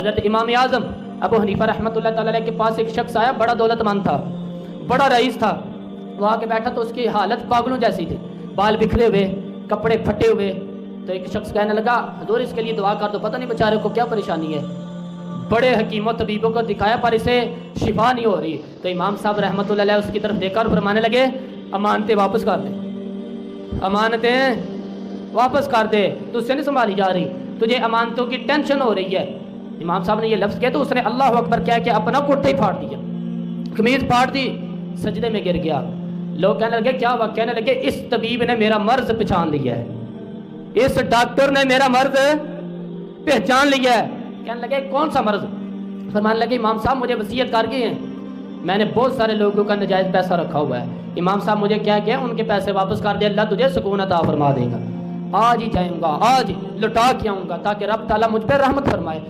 हज़रत इमाम आज़म अबू हनीफा रहमतुल्लाह तआला अलैह के पास एक शख्स आया, बड़ा दौलतमंद था, बड़ा रईस था। वो आके बैठा तो उसकी हालत पागलों जैसी थी, बाल बिखरे हुए, कपड़े फटे हुए। तो एक शख्स कहने लगा, हुजूर इसके लिए दुआ कर दो, पता नहीं बेचारे को क्या परेशानी है। बड़े हकीमों तबीबों को दिखाया पर इसे शिफा नहीं हो रही। तो इमाम साहब रहमतुल्लाह अलैह उसकी तरफ देखकर फरमाने लगे, अमानतें वापस कर दे, अमानतें वापस कर दे, तुझसे नहीं संभाली जा रही, तुझे अमानतों की टेंशन हो रही है। इमाम साहब ने ये लफ्ज़ किया तो उसने अल्लाह अकबर क्या कि अपना कुर्ता ही फाड़ दिया, कमीज फाड़ दी, सजदे में गिर गया। लोग कहने लगे क्या हुआ? कहने लगे इस तबीब ने मेरा मर्ज पहचान लिया है, इस डॉक्टर ने मेरा मर्ज पहचान लिया है। कहने लगे कौन सा मर्ज? फरमाने लगे इमाम साहब मुझे वसीयत कर गए हैं, मैंने बहुत सारे लोगों का नजायज़ पैसा रखा हुआ है, इमाम साहब मुझे क्या किया, उनके पैसे वापस कर दे, अल्लाह तुझे सुकून अता फरमा देगा। आज ही जाऊँगा, आज लुटा के आऊँगा ताकि रब ताला मुझ पर रहमत फरमाए।